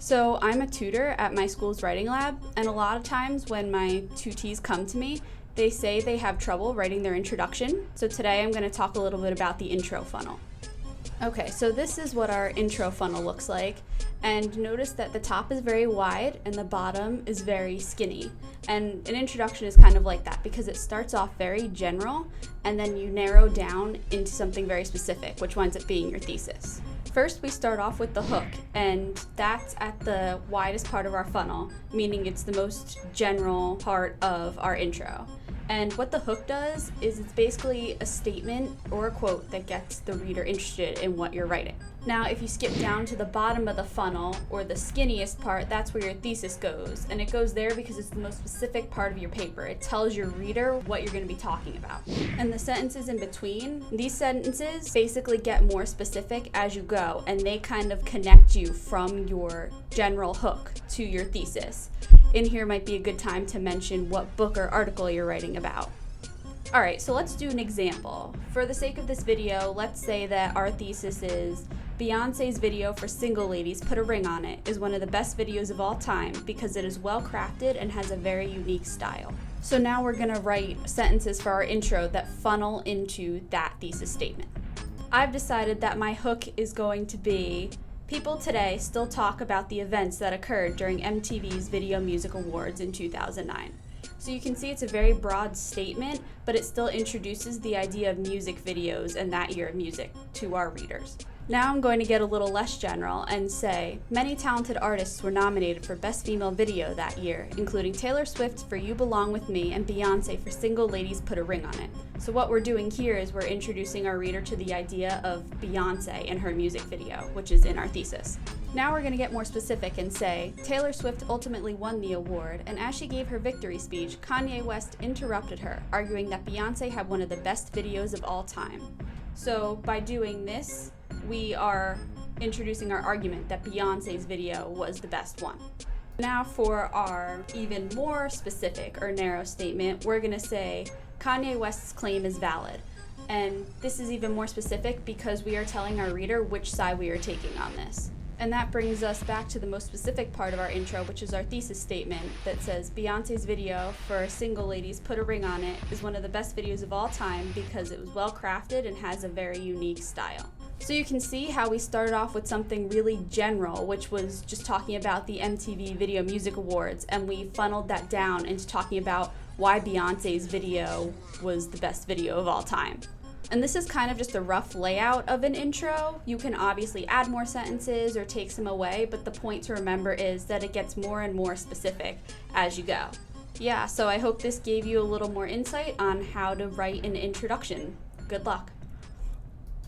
So I'm a tutor at my school's writing lab, and a lot of times when my tutees come to me, they say they have trouble writing their introduction. So today I'm going to talk a little bit about the intro funnel. Okay, so this is what our intro funnel looks like, and notice that the top is very wide and the bottom is very skinny. And an introduction is kind of like that because it starts off very general and then you narrow down into something very specific, which winds up being your thesis. First, we start off with the hook, and that's at the widest part of our funnel, meaning it's the most general part of our intro. And what the hook does is it's basically a statement or a quote that gets the reader interested in what you're writing. Now, if you skip down to the bottom of the funnel, or the skinniest part, that's where your thesis goes. And it goes there because it's the most specific part of your paper. It tells your reader what you're going to be talking about. And the sentences in between, these sentences basically get more specific as you go, and they kind of connect you from your general hook to your thesis. In here might be a good time to mention what book or article you're writing about. Alright, so let's do an example. For the sake of this video, let's say that our thesis is Beyonce's video for Single Ladies, Put a Ring on It, is one of the best videos of all time because it is well crafted and has a very unique style. So now we're going to write sentences for our intro that funnel into that thesis statement. I've decided that my hook is going to be, people today still talk about the events that occurred during MTV's Video Music Awards in 2009. So you can see it's a very broad statement, but it still introduces the idea of music videos and that year of music to our readers. Now I'm going to get a little less general and say, many talented artists were nominated for Best Female Video that year, including Taylor Swift for You Belong With Me and Beyonce for Single Ladies, Put a Ring on It. So what we're doing here is we're introducing our reader to the idea of Beyonce and her music video, which is in our thesis. Now we're going to get more specific and say, Taylor Swift ultimately won the award, and as she gave her victory speech, Kanye West interrupted her, arguing that Beyonce had one of the best videos of all time. So by doing this, we are introducing our argument that Beyonce's video was the best one. Now for our even more specific or narrow statement, we're going to say Kanye West's claim is valid. And this is even more specific because we are telling our reader which side we are taking on this. And that brings us back to the most specific part of our intro, which is our thesis statement that says Beyonce's video for Single Ladies, Put a Ring on It is one of the best videos of all time because it was well crafted and has a very unique style. So you can see how we started off with something really general, which was just talking about the MTV Video Music Awards, and we funneled that down into talking about why Beyonce's video was the best video of all time. And this is kind of just a rough layout of an intro. You can obviously add more sentences or take some away, but the point to remember is that it gets more and more specific as you go. Yeah, so I hope this gave you a little more insight on how to write an introduction. Good luck.